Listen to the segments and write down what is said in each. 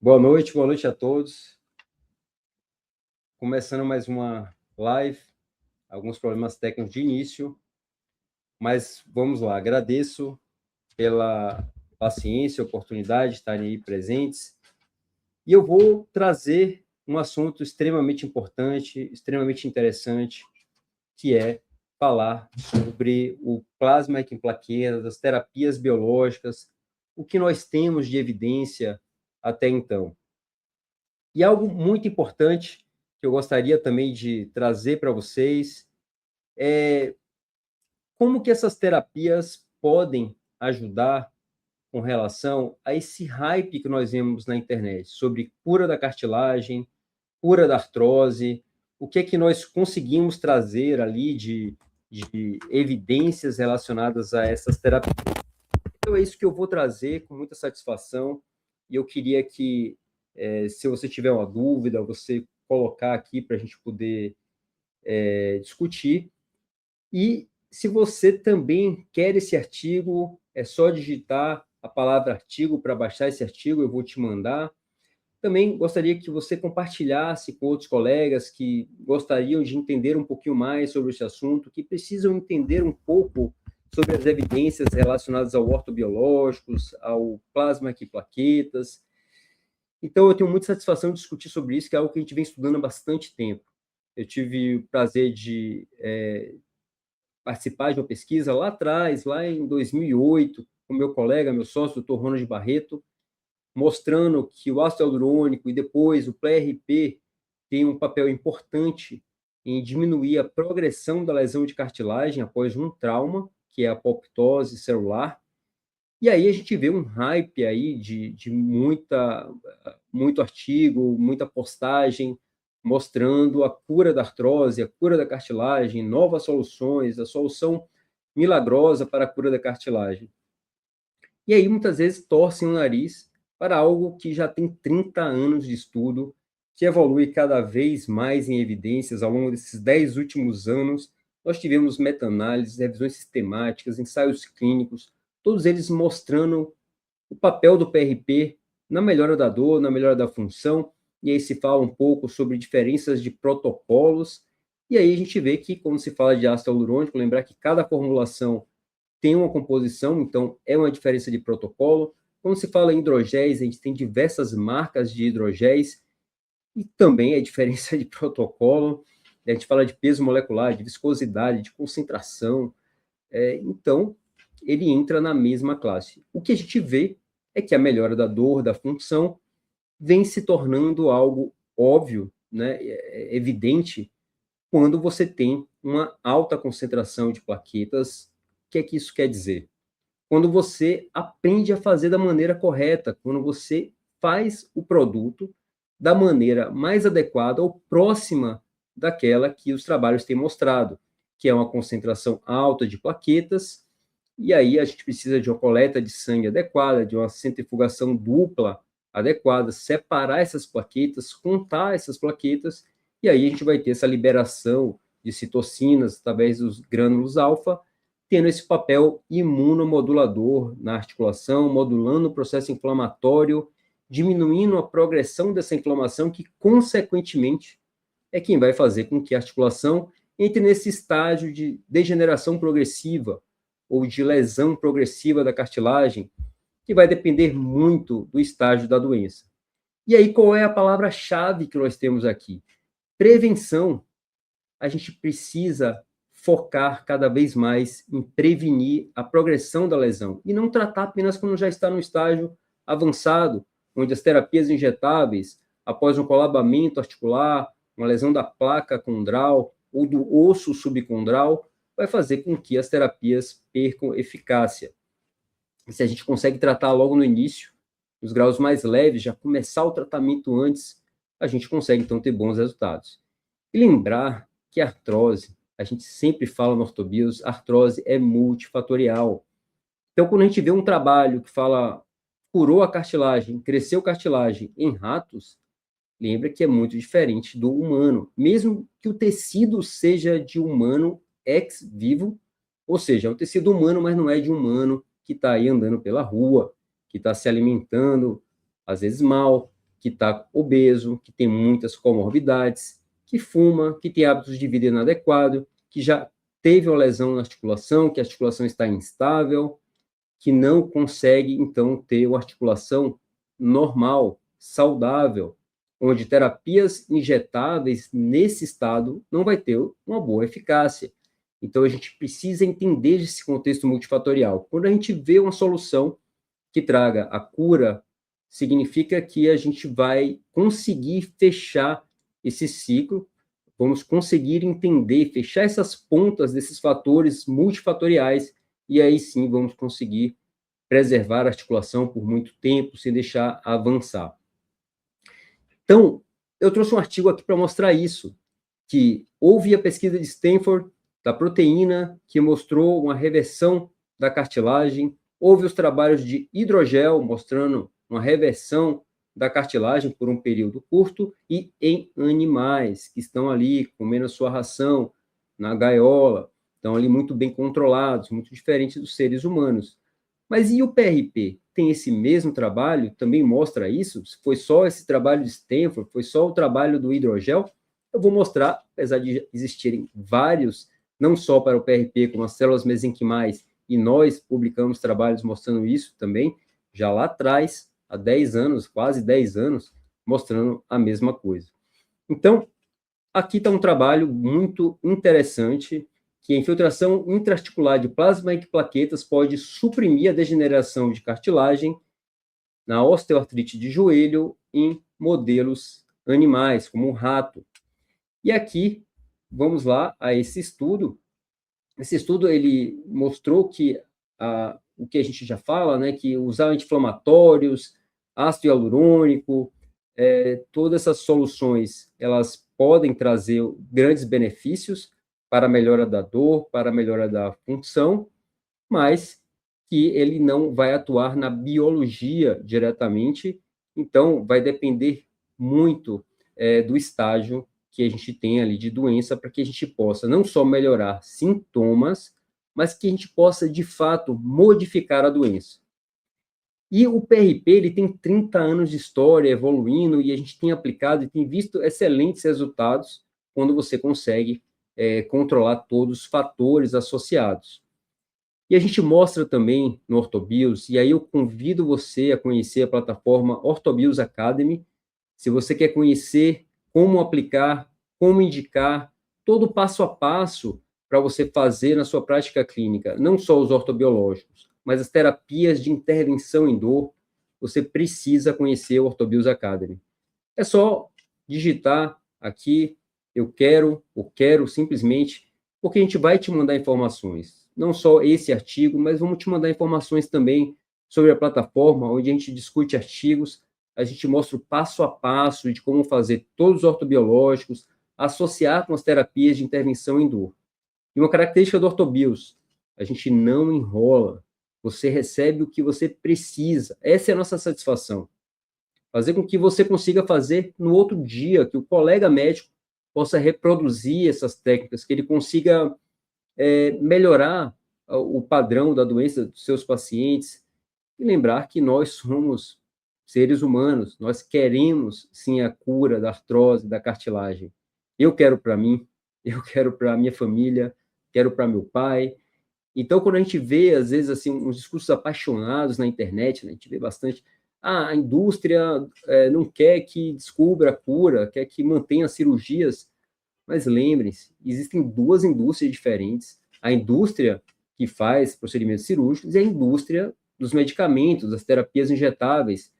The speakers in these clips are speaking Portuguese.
Boa noite a todos. Começando mais uma live, alguns problemas técnicos de início, mas vamos lá. Agradeço pela paciência, oportunidade de estarem aí presentes. E eu vou trazer um assunto extremamente importante, extremamente interessante, que é falar sobre o plasma em plaquetas, as terapias biológicas, o que nós temos de evidência até então. E algo muito importante que eu gostaria também de trazer para vocês é como que essas terapias podem ajudar com relação a esse hype que nós vemos na internet sobre cura da cartilagem, cura da artrose, o que é que nós conseguimos trazer ali de evidências relacionadas a essas terapias. Então é isso que eu vou trazer com muita satisfação e eu queria que, se você tiver uma dúvida, você colocar aqui para a gente poder discutir. E se você também quer esse artigo, é só digitar a palavra artigo para baixar esse artigo, eu vou te mandar. Também gostaria que você compartilhasse com outros colegas que gostariam de entender um pouquinho mais sobre esse assunto, que precisam entender um pouco sobre as evidências relacionadas ao ortobiológicos, ao plasma e plaquetas. Então, eu tenho muita satisfação de discutir sobre isso, que é algo que a gente vem estudando há bastante tempo. Eu tive o prazer de participar de uma pesquisa lá atrás, lá em 2008, com meu colega, meu sócio, Dr. Ronald Barreto, mostrando que o ácido hialurônico e depois o PRP tem um papel importante em diminuir a progressão da lesão de cartilagem após um trauma, que é a apoptose celular. E aí a gente vê um hype aí de muito artigo, muita postagem, mostrando a cura da artrose, a cura da cartilagem, novas soluções, a solução milagrosa para a cura da cartilagem. E aí, muitas vezes, torcem o nariz para algo que já tem 30 anos de estudo, que evolui cada vez mais em evidências ao longo desses 10 últimos anos. Nós tivemos meta-análises, revisões sistemáticas, ensaios clínicos, todos eles mostrando o papel do PRP na melhora da dor, na melhora da função, e aí se fala um pouco sobre diferenças de protocolos, e aí a gente vê que, quando se fala de ácido hialurônico, lembrar que cada formulação tem uma composição, então é uma diferença de protocolo. Quando se fala em hidrogéis, a gente tem diversas marcas de hidrogéis, e também é diferença de protocolo. A gente fala de peso molecular, de viscosidade, de concentração. Então, ele entra na mesma classe. O que a gente vê é que a melhora da dor, da função, vem se tornando algo óbvio, né, evidente, quando você tem uma alta concentração de plaquetas. O que é que isso quer dizer? Quando você aprende a fazer da maneira correta, quando você faz o produto da maneira mais adequada ou próxima daquela que os trabalhos têm mostrado, que é uma concentração alta de plaquetas, e aí a gente precisa de uma coleta de sangue adequada, de uma centrifugação dupla adequada, separar essas plaquetas, contar essas plaquetas, e aí a gente vai ter essa liberação de citocinas através dos grânulos alfa, tendo esse papel imunomodulador na articulação, modulando o processo inflamatório, diminuindo a progressão dessa inflamação, que, consequentemente, é quem vai fazer com que a articulação entre nesse estágio de degeneração progressiva ou de lesão progressiva da cartilagem, que vai depender muito do estágio da doença. E aí, qual é a palavra-chave que nós temos aqui? Prevenção. A gente precisa focar cada vez mais em prevenir a progressão da lesão e não tratar apenas quando já está no estágio avançado, onde as terapias injetáveis, após um colabamento articular, uma lesão da placa condral ou do osso subcondral, vai fazer com que as terapias percam eficácia. E se a gente consegue tratar logo no início, nos graus mais leves, já começar o tratamento antes, a gente consegue, então, ter bons resultados. E lembrar que a artrose, a gente sempre fala no ortobios, a artrose é multifatorial. Então, quando a gente vê um trabalho que fala curou a cartilagem, cresceu cartilagem em ratos, lembra que é muito diferente do humano, mesmo que o tecido seja de humano ex vivo, ou seja, é um tecido humano, mas não é de humano que está aí andando pela rua, que está se alimentando, às vezes mal, que está obeso, que tem muitas comorbidades, que fuma, que tem hábitos de vida inadequados, que já teve uma lesão na articulação, que a articulação está instável, que não consegue, então, ter uma articulação normal, saudável, onde terapias injetáveis nesse estado não vai ter uma boa eficácia. Então, a gente precisa entender esse contexto multifatorial. Quando a gente vê uma solução que traga a cura, significa que a gente vai conseguir fechar esse ciclo, vamos conseguir entender, fechar essas pontas desses fatores multifatoriais, e aí sim vamos conseguir preservar a articulação por muito tempo, sem deixar avançar. Então, eu trouxe um artigo aqui para mostrar isso, que houve a pesquisa de Stanford da proteína, que mostrou uma reversão da cartilagem, houve os trabalhos de hidrogel, mostrando uma reversão da cartilagem por um período curto, e em animais que estão ali comendo a sua ração na gaiola, estão ali muito bem controlados, muito diferentes dos seres humanos. Mas e o PRP? Tem esse mesmo trabalho? Também mostra isso? Foi só esse trabalho de Stanford? Foi só o trabalho do hidrogel? Eu vou mostrar, apesar de existirem vários, não só para o PRP, como as células mesenquimais, e nós publicamos trabalhos mostrando isso também, já lá atrás, há 10 anos, quase 10 anos, mostrando a mesma coisa. Então, aqui está um trabalho muito interessante, que a infiltração intraarticular de plasma e plaquetas pode suprimir a degeneração de cartilagem na osteoartrite de joelho em modelos animais, como um rato. E aqui, vamos lá a esse estudo. Esse estudo ele mostrou que o que a gente já fala, né, que usar anti-inflamatórios, ácido hialurônico, todas essas soluções, elas podem trazer grandes benefícios para a melhora da dor, para a melhora da função, mas que ele não vai atuar na biologia diretamente, então vai depender muito do estágio que a gente tem ali de doença, para que a gente possa não só melhorar sintomas, mas que a gente possa, de fato, modificar a doença. E o PRP, ele tem 30 anos de história evoluindo, e a gente tem aplicado e tem visto excelentes resultados quando você consegue controlar todos os fatores associados. E a gente mostra também no OrthoBios, e aí eu convido você a conhecer a plataforma OrthoBios Academy, se você quer conhecer como aplicar, como indicar, todo o passo a passo para você fazer na sua prática clínica, não só os ortobiológicos, mas as terapias de intervenção em dor, você precisa conhecer o OrthoBios Academy. É só digitar aqui, eu quero, ou quero simplesmente, porque a gente vai te mandar informações. Não só esse artigo, mas vamos te mandar informações também sobre a plataforma, onde a gente discute artigos, a gente mostra o passo a passo de como fazer todos os ortobiológicos, associar com as terapias de intervenção em dor. E uma característica do OrthoBios, a gente não enrola, você recebe o que você precisa, essa é a nossa satisfação. Fazer com que você consiga fazer no outro dia, que o colega médico possa reproduzir essas técnicas, que ele consiga melhorar o padrão da doença dos seus pacientes, e lembrar que nós somos seres humanos, nós queremos, sim, a cura da artrose, da cartilagem. Eu quero para mim, eu quero para a minha família, quero para meu pai. Então, quando a gente vê, às vezes, assim, uns discursos apaixonados na internet, né, a gente vê bastante, a indústria não quer que descubra a cura, quer que mantenha cirurgias, mas lembrem-se, existem duas indústrias diferentes, a indústria que faz procedimentos cirúrgicos e a indústria dos medicamentos, das terapias injetáveis,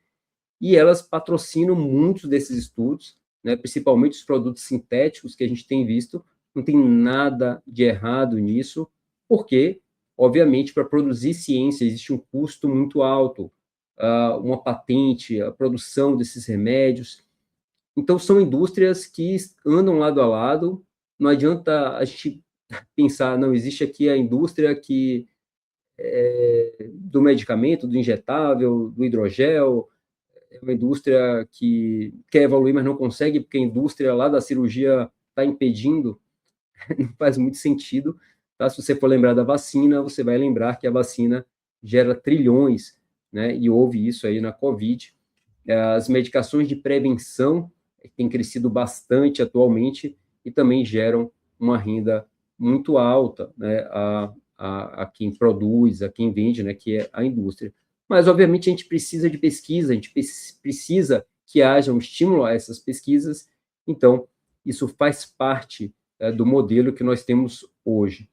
e elas patrocinam muitos desses estudos, né, principalmente os produtos sintéticos que a gente tem visto, não tem nada de errado nisso, porque, obviamente, para produzir ciência existe um custo muito alto, uma patente, a produção desses remédios. Então, são indústrias que andam lado a lado, não adianta a gente pensar, não, existe aqui a indústria que do medicamento, do injetável, do hidrogel, é uma indústria que quer evoluir, mas não consegue, porque a indústria lá da cirurgia está impedindo, não faz muito sentido. Tá? Se você for lembrar da vacina, você vai lembrar que a vacina gera trilhões, né? E houve isso aí na Covid. As medicações de prevenção têm crescido bastante atualmente e também geram uma renda muito alta, né, a quem produz, a quem vende, né, que é a indústria. Mas, obviamente, a gente precisa de pesquisa, a gente precisa que haja um estímulo a essas pesquisas, então, isso faz parte do modelo que nós temos hoje.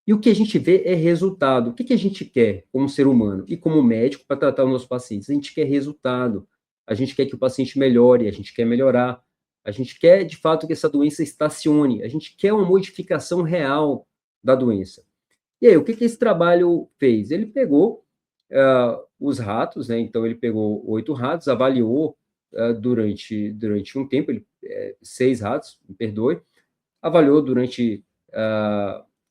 E o que a gente vê é resultado. O que a gente quer como ser humano e como médico para tratar os nossos pacientes? A gente quer resultado. A gente quer que o paciente melhore, a gente quer melhorar. A gente quer, de fato, que essa doença estacione. A gente quer uma modificação real da doença. E aí, o que esse trabalho fez? Ele pegou os ratos, né? Então, ele pegou 8 ratos, avaliou durante um tempo, 6 ratos, me perdoe, avaliou durante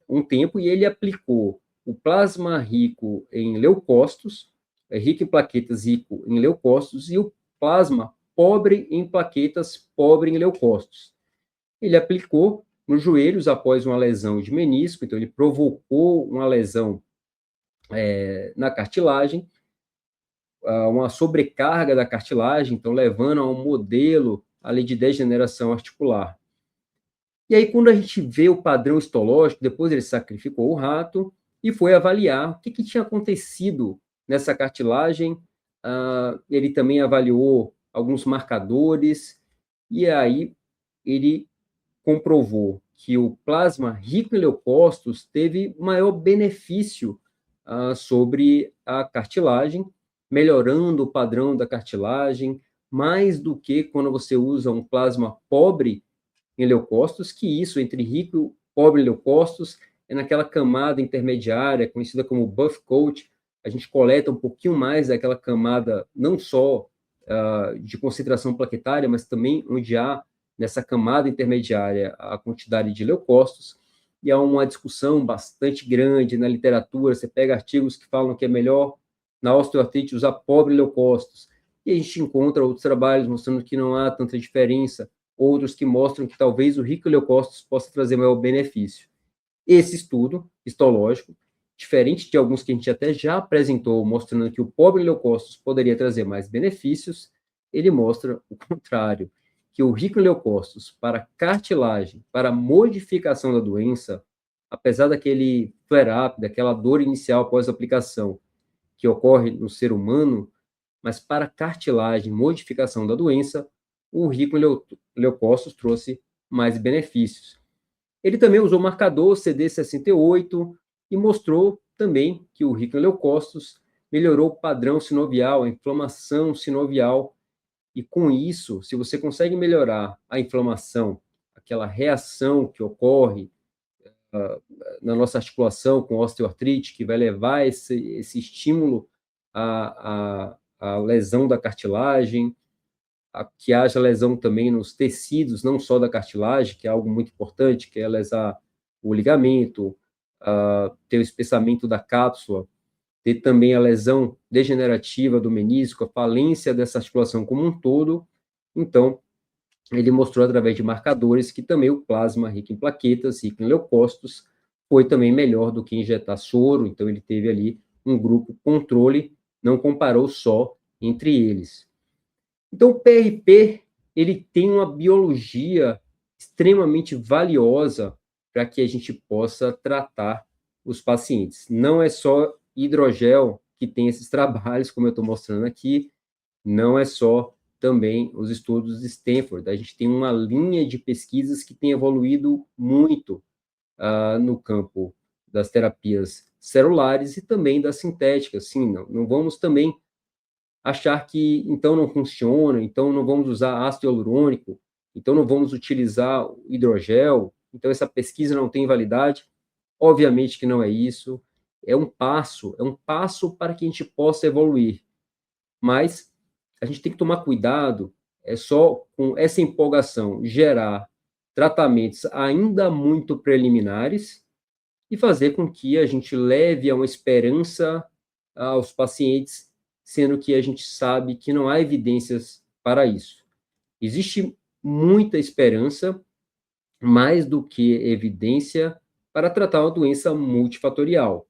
um tempo e ele aplicou o plasma rico em leucócitos, rico em plaquetas, rico em leucócitos, e o plasma pobre em plaquetas, pobre em leucócitos. Ele aplicou nos joelhos após uma lesão de menisco, então ele provocou uma lesão na cartilagem, uma sobrecarga da cartilagem, então levando a um modelo ali de degeneração articular. E aí, quando a gente vê o padrão histológico, depois ele sacrificou o rato e foi avaliar o que tinha acontecido nessa cartilagem. Ele também avaliou alguns marcadores, e aí ele comprovou que o plasma rico em leucócitos teve maior benefício sobre a cartilagem, melhorando o padrão da cartilagem, mais do que quando você usa um plasma pobre em leucócitos, que isso, entre rico e pobre em leucócitos, é naquela camada intermediária, conhecida como buff coat. A gente coleta um pouquinho mais daquela camada, não só de concentração plaquetária, mas também onde há, nessa camada intermediária, a quantidade de leucócitos, e há uma discussão bastante grande na literatura. Você pega artigos que falam que é melhor, na osteoartrite, usar pobre leucócitos, e a gente encontra outros trabalhos mostrando que não há tanta diferença, outros que mostram que talvez o rico leucócitos possa trazer maior benefício. Esse estudo histológico, diferente de alguns que a gente até já apresentou, mostrando que o pobre leucócitos poderia trazer mais benefícios, ele mostra o contrário, que o rico leucócitos para cartilagem, para modificação da doença, apesar daquele flare-up, daquela dor inicial após a aplicação, que ocorre no ser humano, mas para cartilagem, modificação da doença, o rico leucócitos trouxe mais benefícios. Ele também usou o marcador CD68 e mostrou também que o rico em leucócitos melhorou o padrão sinovial, a inflamação sinovial, e com isso, se você consegue melhorar a inflamação, aquela reação que ocorre na nossa articulação com osteoartrite, que vai levar esse estímulo à lesão da cartilagem, que haja lesão também nos tecidos, não só da cartilagem, que é algo muito importante, que é lesar o ligamento, ter o espessamento da cápsula, ter também a lesão degenerativa do menisco, a falência dessa articulação como um todo. Então, ele mostrou através de marcadores que também o plasma rico em plaquetas, rico em leucócitos, foi também melhor do que injetar soro. Então, ele teve ali um grupo controle, não comparou só entre eles. Então, o PRP, ele tem uma biologia extremamente valiosa para que a gente possa tratar os pacientes. Não é só hidrogel que tem esses trabalhos, como eu estou mostrando aqui, não é só também os estudos de Stanford. A gente tem uma linha de pesquisas que tem evoluído muito no campo das terapias celulares e também das sintéticas. Sim, não vamos também achar que então não funciona, então não vamos usar ácido hialurônico, então não vamos utilizar hidrogel, então essa pesquisa não tem validade. Obviamente que não é isso. É um passo para que a gente possa evoluir. Mas a gente tem que tomar cuidado, só com essa empolgação gerar tratamentos ainda muito preliminares e fazer com que a gente leve a uma esperança aos pacientes, sendo que a gente sabe que não há evidências para isso. Existe muita esperança, mais do que evidência, para tratar uma doença multifatorial.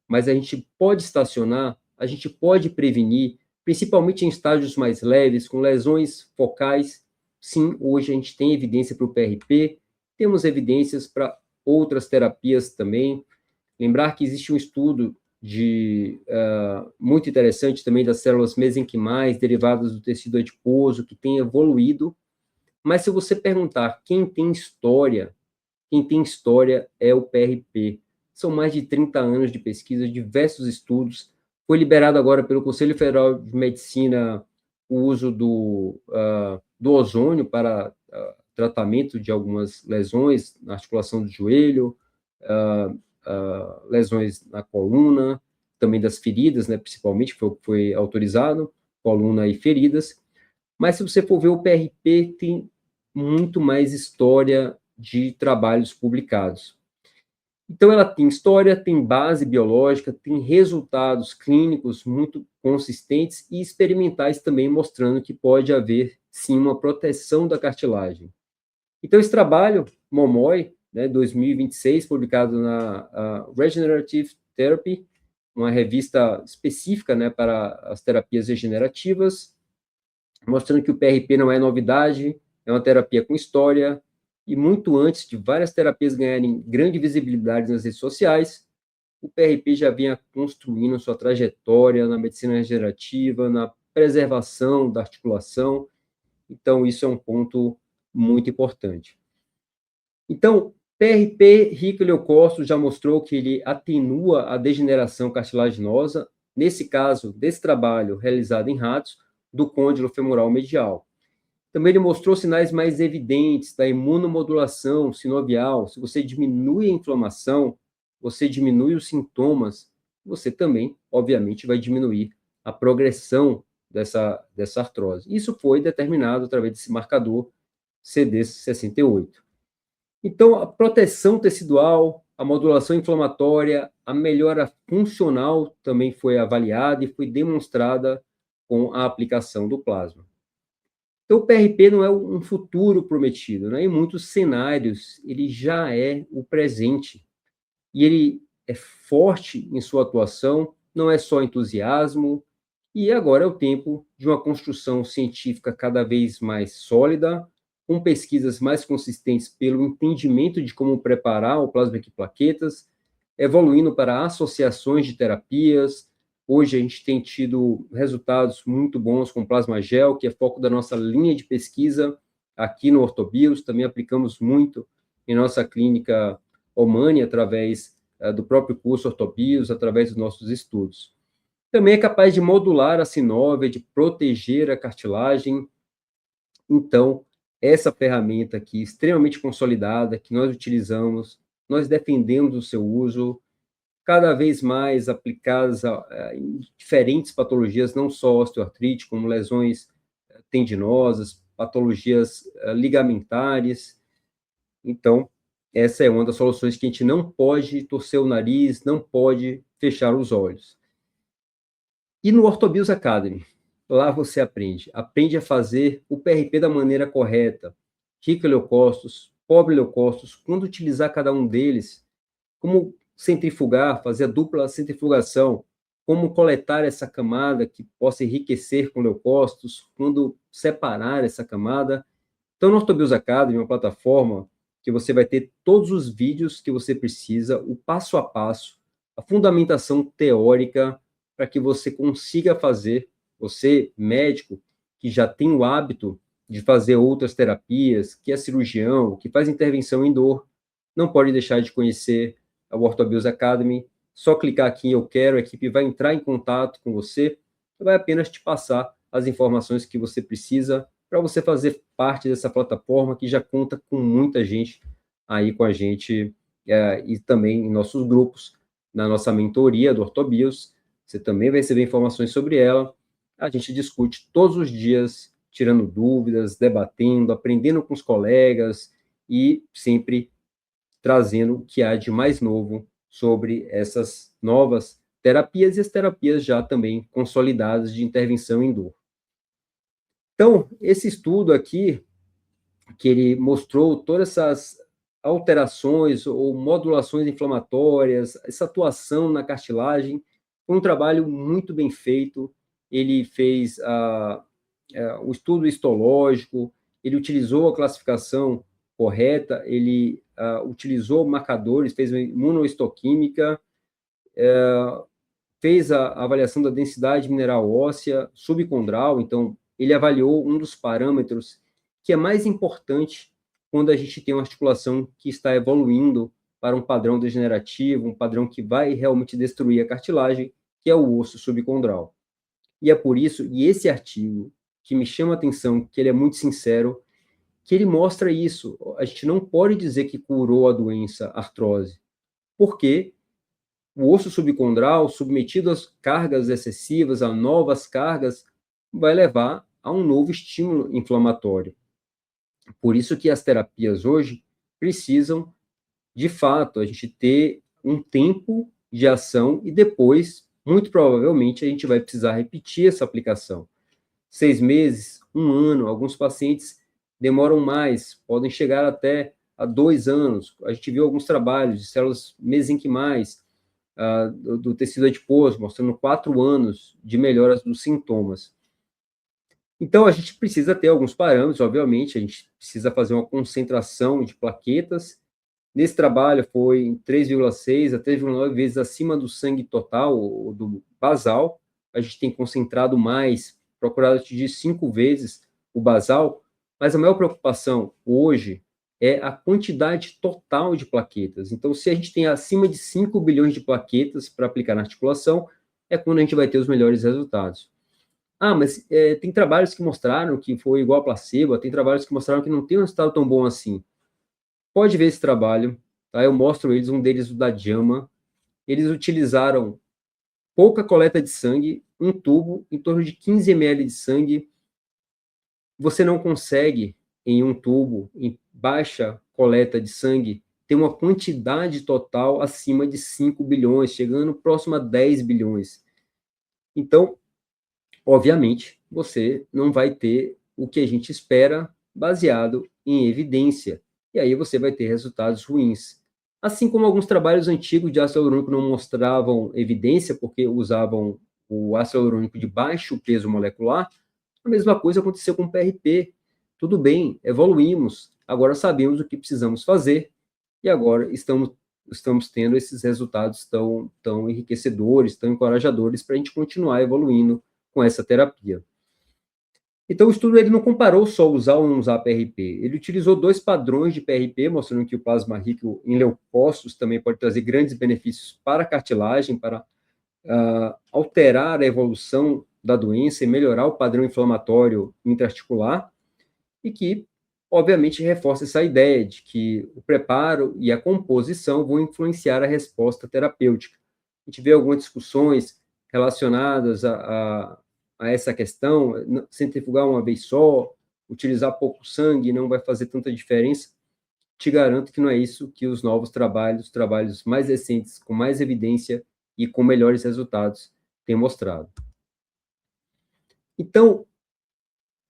Mas a gente pode estacionar, a gente pode prevenir, principalmente em estágios mais leves, com lesões focais, sim, hoje a gente tem evidência para o PRP, temos evidências para outras terapias também. Lembrar que existe um estudo muito interessante também das células mesenquimais derivadas do tecido adiposo, que tem evoluído, mas se você perguntar quem tem história é o PRP. São mais de 30 anos de pesquisa, diversos estudos. Foi liberado agora pelo Conselho Federal de Medicina o uso do ozônio para tratamento de algumas lesões na articulação do joelho, lesões na coluna, também das feridas, né, principalmente, foi autorizado, coluna e feridas. Mas se você for ver, o PRP tem muito mais história de trabalhos publicados. Então, ela tem história, tem base biológica, tem resultados clínicos muito consistentes e experimentais também, mostrando que pode haver, sim, uma proteção da cartilagem. Então, esse trabalho, MOMOI, né, 2026, publicado na Regenerative Therapy, uma revista específica, né, para as terapias regenerativas, mostrando que o PRP não é novidade, é uma terapia com história, e muito antes de várias terapias ganharem grande visibilidade nas redes sociais, o PRP já vinha construindo sua trajetória na medicina regenerativa, na preservação da articulação, então isso é um ponto muito importante. Então, PRP rico em leucócitos já mostrou que ele atenua a degeneração cartilaginosa, nesse caso, desse trabalho realizado em ratos, do côndilo femoral medial. Também ele mostrou sinais mais evidentes da imunomodulação sinovial. Se você diminui a inflamação, você diminui os sintomas, você também, obviamente, vai diminuir a progressão dessa artrose. Isso foi determinado através desse marcador CD68. Então, a proteção tecidual, a modulação inflamatória, a melhora funcional também foi avaliada e foi demonstrada com a aplicação do plasma. Então, o PRP não é um futuro prometido, né? Em muitos cenários, ele já é o presente. E ele é forte em sua atuação, não é só entusiasmo, e agora é o tempo de uma construção científica cada vez mais sólida, com pesquisas mais consistentes pelo entendimento de como preparar o plasma de plaquetas, evoluindo para associações de terapias. Hoje a gente tem tido resultados muito bons com plasma gel, que é foco da nossa linha de pesquisa aqui no Ortobios, também aplicamos muito em nossa clínica Omani, através do próprio curso Ortobios, através dos nossos estudos. Também é capaz de modular a sinóvia, de proteger a cartilagem. Então, essa ferramenta aqui, extremamente consolidada, que nós utilizamos, nós defendemos o seu uso, cada vez mais aplicadas em diferentes patologias, não só osteoartrite, como lesões tendinosas, patologias ligamentares. Então, essa é uma das soluções que a gente não pode torcer o nariz, não pode fechar os olhos. E no Ortobios Academy, lá você aprende a fazer o PRP da maneira correta, rico em leucócitos, pobre em leucócitos, quando utilizar cada um deles, como centrifugar, fazer a dupla centrifugação, como coletar essa camada que possa enriquecer com leucócitos, quando separar essa camada. Então, no Ortobios Academy, uma plataforma que você vai ter todos os vídeos que você precisa, o passo a passo, a fundamentação teórica, para que você consiga fazer, você, médico, que já tem o hábito de fazer outras terapias, que é cirurgião, que faz intervenção em dor, não pode deixar de conhecer a Ortobios Academy. Só clicar aqui em Eu Quero, a equipe vai entrar em contato com você, vai apenas te passar as informações que você precisa para você fazer parte dessa plataforma que já conta com muita gente aí com a gente e também em nossos grupos, na nossa mentoria do Ortobios. Você também vai receber informações sobre ela. A gente discute todos os dias, tirando dúvidas, debatendo, aprendendo com os colegas e sempre trazendo o que há de mais novo sobre essas novas terapias e as terapias já também consolidadas de intervenção em dor. Então, esse estudo aqui, que ele mostrou todas essas alterações ou modulações inflamatórias, essa atuação na cartilagem, foi um trabalho muito bem feito, ele fez o estudo histológico, ele utilizou a classificação correta, ele utilizou marcadores, fez uma imunohistoquímica, fez a avaliação da densidade mineral óssea subcondral, então ele avaliou um dos parâmetros que é mais importante quando a gente tem uma articulação que está evoluindo para um padrão degenerativo, um padrão que vai realmente destruir a cartilagem, que é o osso subcondral. E é por isso, e esse artigo que me chama a atenção, que ele é muito sincero, que ele mostra isso. A gente não pode dizer que curou a doença artrose, porque o osso subcondral, submetido às cargas excessivas, a novas cargas, vai levar a um novo estímulo inflamatório. Por isso que as terapias hoje precisam, de fato, a gente ter um tempo de ação e depois, muito provavelmente, a gente vai precisar repetir essa aplicação. 6 meses, 1 ano, alguns pacientes demoram mais, podem chegar até a 2 anos. A gente viu alguns trabalhos de células mesenquimais, do tecido adiposo, mostrando 4 anos de melhoras dos sintomas. Então, a gente precisa ter alguns parâmetros, obviamente, a gente precisa fazer uma concentração de plaquetas. Nesse trabalho, foi 3,6 a 3,9 vezes acima do sangue total, ou do basal. A gente tem concentrado mais, procurado atingir 5 vezes o basal, mas a maior preocupação hoje é a quantidade total de plaquetas. Então, se a gente tem acima de 5 bilhões de plaquetas para aplicar na articulação, é quando a gente vai ter os melhores resultados. Mas tem trabalhos que mostraram que foi igual a placebo, tem trabalhos que mostraram que não tem um resultado tão bom assim. Pode ver esse trabalho, tá? Eu mostro eles, um deles o da JAMA. Eles utilizaram pouca coleta de sangue, um tubo, em torno de 15 ml de sangue. Você não consegue, em um tubo, em baixa coleta de sangue, ter uma quantidade total acima de 5 bilhões, chegando próximo a 10 bilhões. Então, obviamente, você não vai ter o que a gente espera baseado em evidência. E aí você vai ter resultados ruins. Assim como alguns trabalhos antigos de ácido hialurônico não mostravam evidência porque usavam o ácido hialurônico de baixo peso molecular, a mesma coisa aconteceu com o PRP. Tudo bem, evoluímos, agora sabemos o que precisamos fazer e agora estamos tendo esses resultados tão enriquecedores, tão encorajadores para a gente continuar evoluindo com essa terapia. Então, o estudo ele não comparou só usar ou não usar PRP, ele utilizou 2 padrões de PRP, mostrando que o plasma rico em leucócitos também pode trazer grandes benefícios para a cartilagem, para alterar a evolução da doença e melhorar o padrão inflamatório intraarticular, e que, obviamente, reforça essa ideia de que o preparo e a composição vão influenciar a resposta terapêutica. A gente vê algumas discussões relacionadas a essa questão, centrifugar uma vez só, utilizar pouco sangue não vai fazer tanta diferença. Te garanto que não é isso que os novos trabalhos mais recentes, com mais evidência e com melhores resultados, têm mostrado. Então,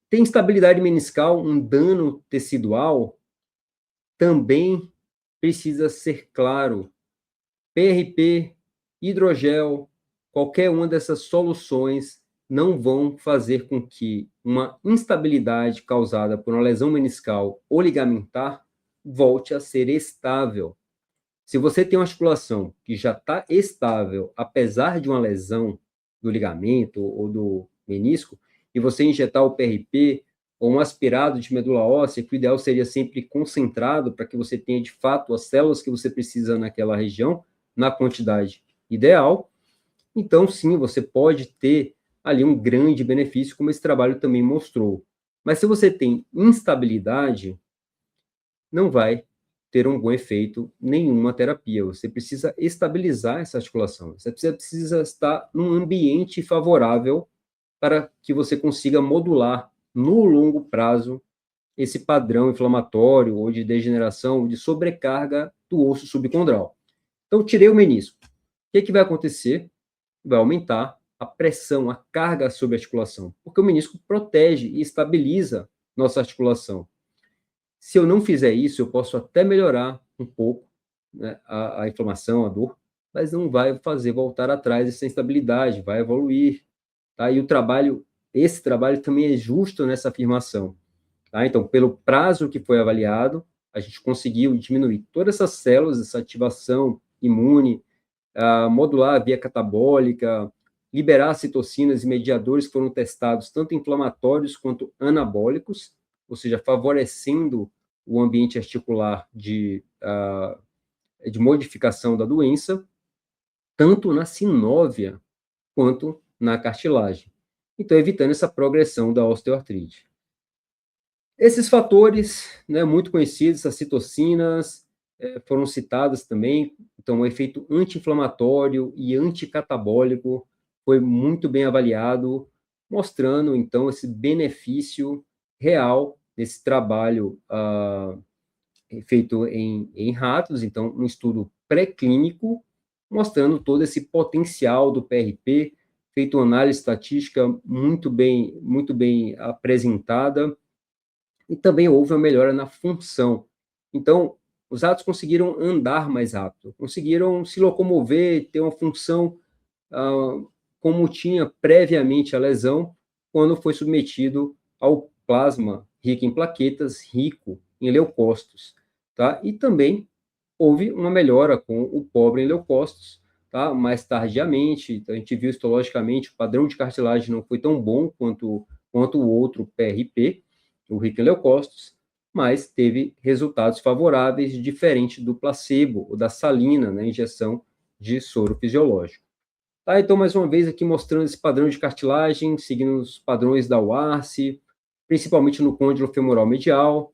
tem instabilidade meniscal, um dano tecidual, também precisa ser claro. PRP, hidrogel, qualquer uma dessas soluções não vão fazer com que uma instabilidade causada por uma lesão meniscal ou ligamentar volte a ser estável. Se você tem uma articulação que já está estável, apesar de uma lesão do ligamento ou do menisco, e você injetar o PRP ou um aspirado de medula óssea, que o ideal seria sempre concentrado para que você tenha, de fato, as células que você precisa naquela região, na quantidade ideal, então, sim, você pode ter ali um grande benefício, como esse trabalho também mostrou. Mas se você tem instabilidade, não vai ter um bom efeito nenhuma terapia. Você precisa estabilizar essa articulação. Você precisa estar num ambiente favorável para que você consiga modular no longo prazo esse padrão inflamatório ou de degeneração, ou de sobrecarga do osso subcondral. Então, tirei o menisco. O que vai acontecer? Vai aumentar a pressão, a carga sobre a articulação, porque o menisco protege e estabiliza nossa articulação. Se eu não fizer isso, eu posso até melhorar um pouco, né, a inflamação, a dor, mas não vai fazer voltar atrás essa instabilidade, vai evoluir, tá? E esse trabalho também é justo nessa afirmação, tá? Então, pelo prazo que foi avaliado, a gente conseguiu diminuir todas essas células, essa ativação imune, modular a via catabólica, liberar citocinas e mediadores que foram testados, tanto inflamatórios quanto anabólicos, ou seja, favorecendo o ambiente articular de modificação da doença, tanto na sinóvia quanto na cartilagem. Então, evitando essa progressão da osteoartrite. Esses fatores, né, muito conhecidos, as citocinas, foram citadas também. Então, o efeito anti-inflamatório e anticatabólico foi muito bem avaliado, mostrando, então, esse benefício real desse trabalho feito em ratos. Então, um estudo pré-clínico, mostrando todo esse potencial do PRP, feito uma análise estatística muito bem apresentada, e também houve uma melhora na função. Então, os ratos conseguiram andar mais rápido, conseguiram se locomover, ter uma função como tinha previamente a lesão, quando foi submetido ao plasma rico em plaquetas, rico em leucócitos, tá? E também houve uma melhora com o pobre em leucócitos, tá? Mais tardiamente, então a gente viu histologicamente, o padrão de cartilagem não foi tão bom quanto o outro PRP, o rico em leucócitos, mas teve resultados favoráveis, diferente do placebo, ou da salina, né, injeção de soro fisiológico. Tá, então, mais uma vez aqui mostrando esse padrão de cartilagem, seguindo os padrões da UARCE, principalmente no côndilo femoral medial.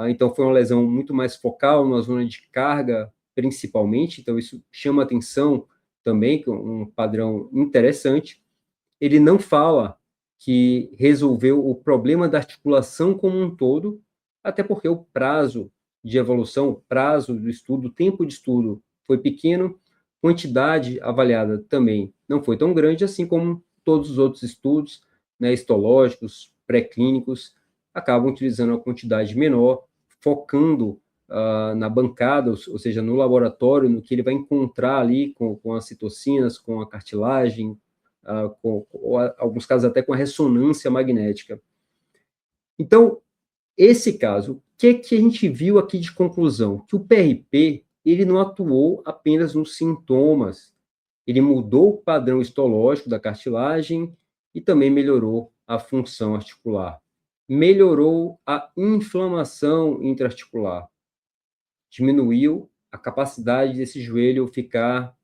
Então, foi uma lesão muito mais focal, na zona de carga, principalmente. Então, isso chama atenção também, que é um padrão interessante. Ele não fala que resolveu o problema da articulação como um todo, até porque o prazo de evolução, o prazo do estudo, o tempo de estudo foi pequeno, quantidade avaliada também não foi tão grande, assim como todos os outros estudos, né, histológicos, pré-clínicos, acabam utilizando uma quantidade menor, focando na bancada, ou seja, no laboratório, no que ele vai encontrar ali com as citocinas, com a cartilagem, alguns casos até com a ressonância magnética. Então, esse caso, o que a gente viu aqui de conclusão? Que o PRP, ele não atuou apenas nos sintomas, ele mudou o padrão histológico da cartilagem e também melhorou a função articular. Melhorou a inflamação intraarticular. Diminuiu a capacidade desse joelho ficar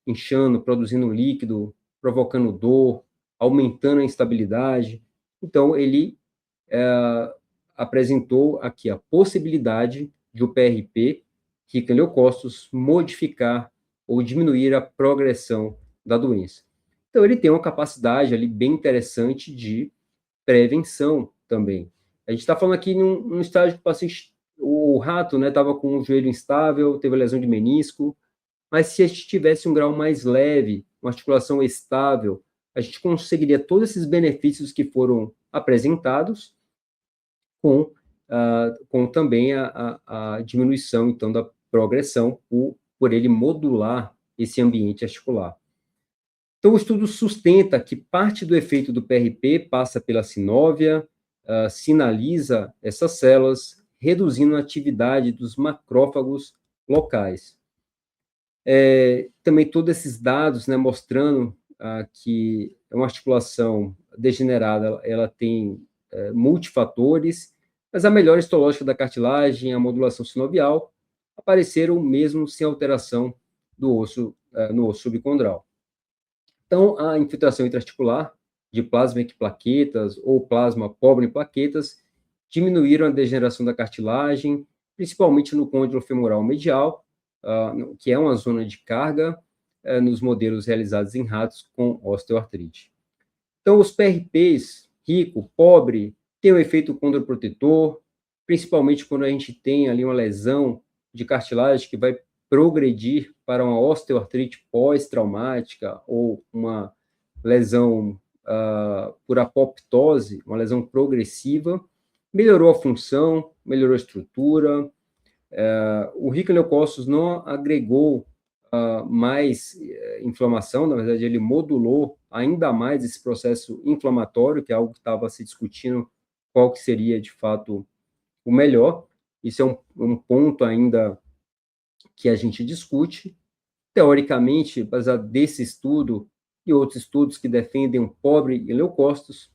inchando, produzindo líquido, provocando dor, aumentando a instabilidade. Então, ele apresentou aqui a possibilidade de o PRP, rico em leucócitos, modificar ou diminuir a progressão da doença. Então, ele tem uma capacidade ali bem interessante de prevenção também. A gente está falando aqui num estágio que o paciente, o rato, né, estava com o joelho instável, teve lesão de menisco, mas se a gente tivesse um grau mais leve, uma articulação estável, a gente conseguiria todos esses benefícios que foram apresentados com também a diminuição, então, da progressão por ele modular esse ambiente articular. Então, o estudo sustenta que parte do efeito do PRP passa pela sinóvia, sinaliza essas células, reduzindo a atividade dos macrófagos locais. Também todos esses dados, né, mostrando que uma articulação degenerada, ela tem multifatores, mas a melhora histológica da cartilagem, a modulação sinovial, apareceram mesmo sem alteração do osso, no osso subcondral. Então, a infiltração intraarticular de plasma em plaquetas ou plasma pobre em plaquetas diminuíram a degeneração da cartilagem, principalmente no côndilo femoral medial, que é uma zona de carga, nos modelos realizados em ratos com osteoartrite. Então, os PRPs, rico, pobre, têm um efeito condroprotetor, principalmente quando a gente tem ali uma lesão de cartilagem que vai progredir para uma osteoartrite pós-traumática ou uma lesão por apoptose, uma lesão progressiva, melhorou a função, melhorou a estrutura. O rico em leucócitos não agregou mais inflamação, na verdade, ele modulou ainda mais esse processo inflamatório, que é algo que estava se discutindo qual que seria, de fato, o melhor. Isso é um ponto ainda que a gente discute. Teoricamente, apesar desse estudo e outros estudos que defendem um pobre em leucócitos,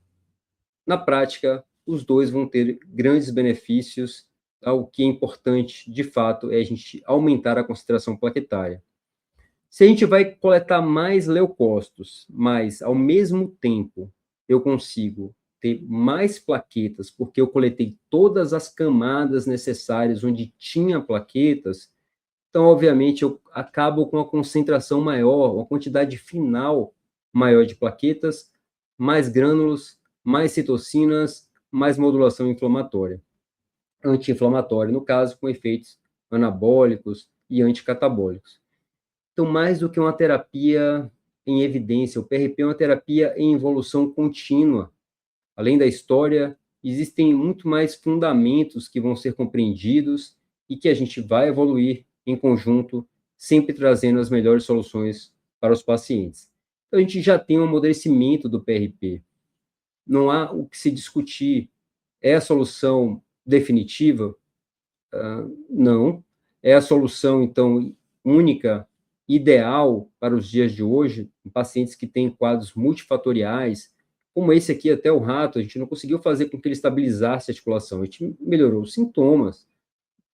na prática, os dois vão ter grandes benefícios. O que é importante, de fato, é a gente aumentar a concentração plaquetária. Se a gente vai coletar mais leucócitos, mas, ao mesmo tempo, eu consigo ter mais plaquetas, porque eu coletei todas as camadas necessárias onde tinha plaquetas, então, obviamente, eu acabo com uma concentração maior, uma quantidade final maior de plaquetas, mais grânulos, mais citocinas, mais modulação inflamatória. Anti-inflamatória, no caso, com efeitos anabólicos e anticatabólicos. Então, mais do que uma terapia em evidência, o PRP é uma terapia em evolução contínua. Além da história, existem muito mais fundamentos que vão ser compreendidos e que a gente vai evoluir em conjunto, sempre trazendo as melhores soluções para os pacientes. Então, a gente já tem um amadurecimento do PRP. Não há o que se discutir. É a solução definitiva? Não. É a solução, então, única, ideal para os dias de hoje, em pacientes que têm quadros multifatoriais, como esse aqui, até o rato, a gente não conseguiu fazer com que ele estabilizasse a articulação, a gente melhorou os sintomas,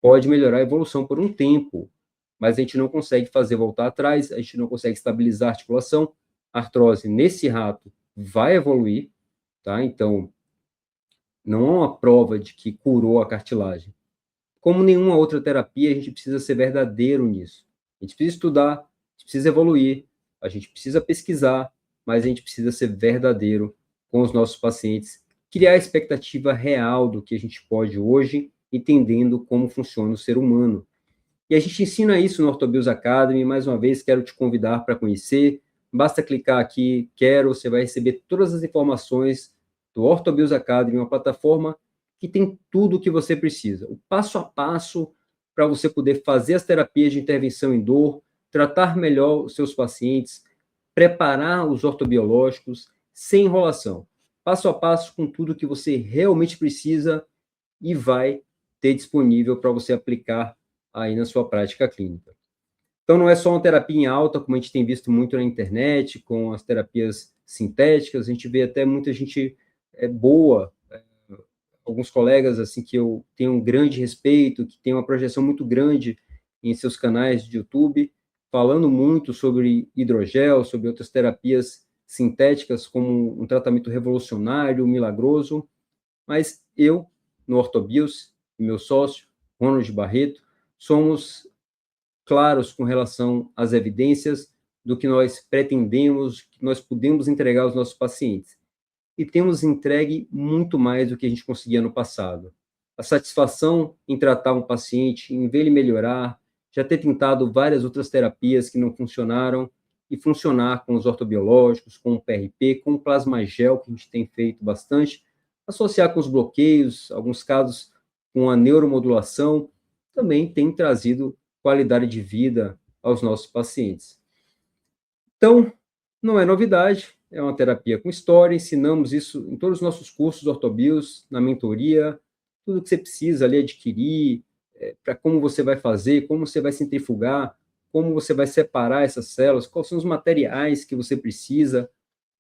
pode melhorar a evolução por um tempo, mas a gente não consegue fazer voltar atrás, a gente não consegue estabilizar a articulação, a artrose nesse rato vai evoluir, tá? Então, não há uma prova de que curou a cartilagem. Como nenhuma outra terapia, a gente precisa ser verdadeiro nisso. A gente precisa estudar, a gente precisa evoluir, a gente precisa pesquisar, mas a gente precisa ser verdadeiro com os nossos pacientes, criar a expectativa real do que a gente pode hoje, entendendo como funciona o ser humano. E a gente ensina isso no Orthobios Academy. Mais uma vez, quero te convidar para conhecer. Basta clicar aqui, quero, você vai receber todas as informações do Orthobios Academy, uma plataforma que tem tudo o que você precisa. O passo a passo para você poder fazer as terapias de intervenção em dor, tratar melhor os seus pacientes, preparar os ortobiológicos sem enrolação. Passo a passo com tudo que você realmente precisa e vai ter disponível para você aplicar aí na sua prática clínica. Então, não é só uma terapia em alta, como a gente tem visto muito na internet, com as terapias sintéticas, a gente vê até muita gente boa, alguns colegas assim que eu tenho um grande respeito, que tem uma projeção muito grande em seus canais de YouTube, falando muito sobre hidrogel, sobre outras terapias sintéticas como um tratamento revolucionário, milagroso, mas eu, no Orthobios, meu sócio, Ronald Barreto, somos claros com relação às evidências do que nós pretendemos, que nós podemos entregar aos nossos pacientes. E temos entregue muito mais do que a gente conseguia no passado. A satisfação em tratar um paciente, em ver ele melhorar, já ter tentado várias outras terapias que não funcionaram, e funcionar com os ortobiológicos, com o PRP, com o plasma gel, que a gente tem feito bastante, associar com os bloqueios, alguns casos com a neuromodulação, também tem trazido qualidade de vida aos nossos pacientes. Então, não é novidade, é uma terapia com história, ensinamos isso em todos os nossos cursos Orthobios, na mentoria, tudo que você precisa ali adquirir, para como você vai fazer, como você vai centrifugar, como você vai separar essas células, quais são os materiais que você precisa,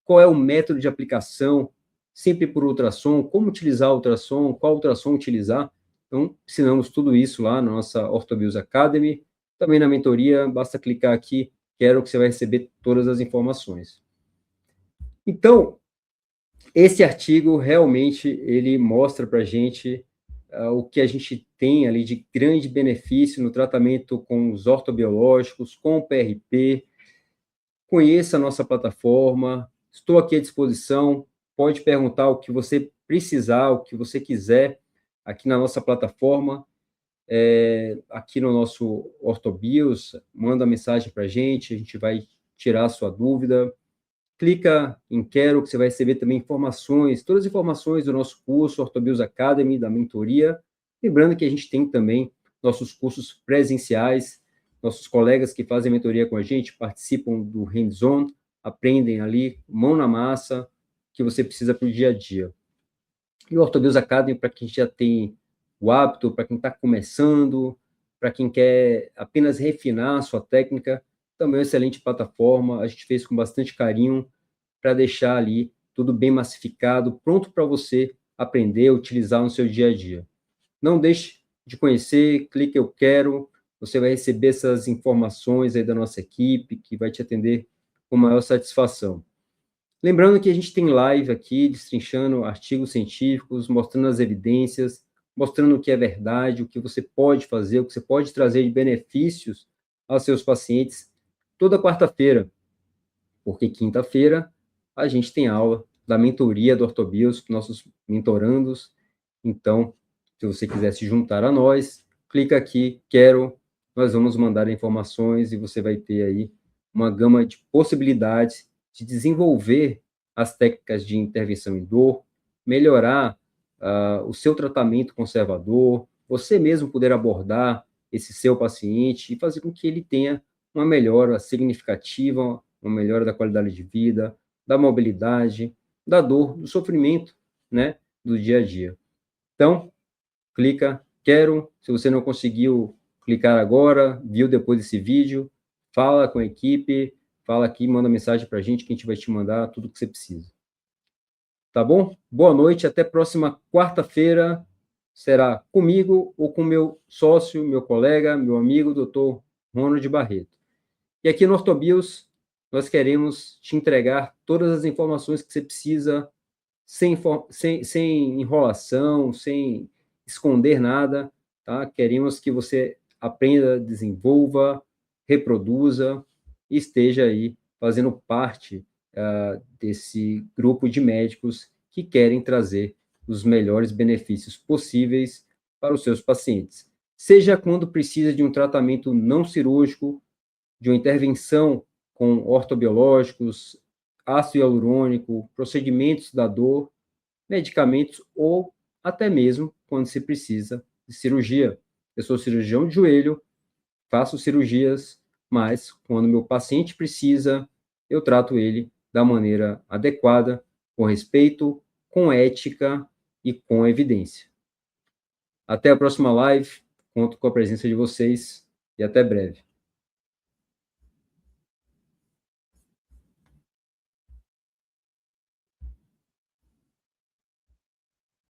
qual é o método de aplicação, sempre por ultrassom, como utilizar o ultrassom, qual ultrassom utilizar. Então, ensinamos tudo isso lá na nossa Orthobios Academy. Também na mentoria, basta clicar aqui, quero que você vai receber todas as informações. Então, esse artigo realmente ele mostra para a gente o que a gente tem ali de grande benefício no tratamento com os ortobiológicos, com o PRP. Conheça a nossa plataforma, estou aqui à disposição, pode perguntar o que você precisar, o que você quiser aqui na nossa plataforma, aqui no nosso Orthobios, manda mensagem para a gente vai tirar a sua dúvida. Clica em Quero, que você vai receber também informações, todas as informações do nosso curso Orthobios Academy, da mentoria. Lembrando que a gente tem também nossos cursos presenciais, nossos colegas que fazem mentoria com a gente participam do hands-on aprendem ali, mão na massa, que você precisa para o dia a dia. E o Orthobios Academy, para quem já tem o hábito, para quem está começando, para quem quer apenas refinar a sua técnica, também é uma excelente plataforma. A gente fez com bastante carinho para deixar ali tudo bem massificado, pronto para você aprender, utilizar no seu dia a dia. Não deixe de conhecer, clique eu quero, você vai receber essas informações aí da nossa equipe, que vai te atender com maior satisfação. Lembrando que a gente tem live aqui, destrinchando artigos científicos, mostrando as evidências, mostrando o que é verdade, o que você pode fazer, o que você pode trazer de benefícios aos seus pacientes, toda quarta-feira, porque quinta-feira a gente tem aula da mentoria do Orthobios, com nossos mentorandos. Então, se você quiser se juntar a nós, clica aqui, quero, nós vamos mandar informações e você vai ter aí uma gama de possibilidades de desenvolver as técnicas de intervenção em dor, melhorar o seu tratamento conservador, você mesmo poder abordar esse seu paciente e fazer com que ele tenha uma melhora significativa, uma melhora da qualidade de vida, da mobilidade, da dor, do sofrimento, né, do dia a dia. Então, clica, quero. Se você não conseguiu clicar agora, viu depois desse vídeo, fala com a equipe, fala aqui, manda mensagem para a gente que a gente vai te mandar tudo que você precisa. Tá bom? Boa noite, até próxima quarta-feira. Será comigo ou com meu sócio, meu colega, meu amigo, Dr. Ronald Barreto. E aqui no Orthobios, nós queremos te entregar todas as informações que você precisa, sem enrolação, sem esconder nada, tá? Queremos que você aprenda, desenvolva, reproduza e esteja aí fazendo parte desse grupo de médicos que querem trazer os melhores benefícios possíveis para os seus pacientes. Seja quando precisa de um tratamento não cirúrgico, de uma intervenção com ortobiológicos, ácido hialurônico, procedimentos da dor, medicamentos ou até mesmo quando se precisa de cirurgia. Eu sou cirurgião de joelho, faço cirurgias, mas quando meu paciente precisa, eu trato ele da maneira adequada, com respeito, com ética e com evidência. Até a próxima live, conto com a presença de vocês e até breve.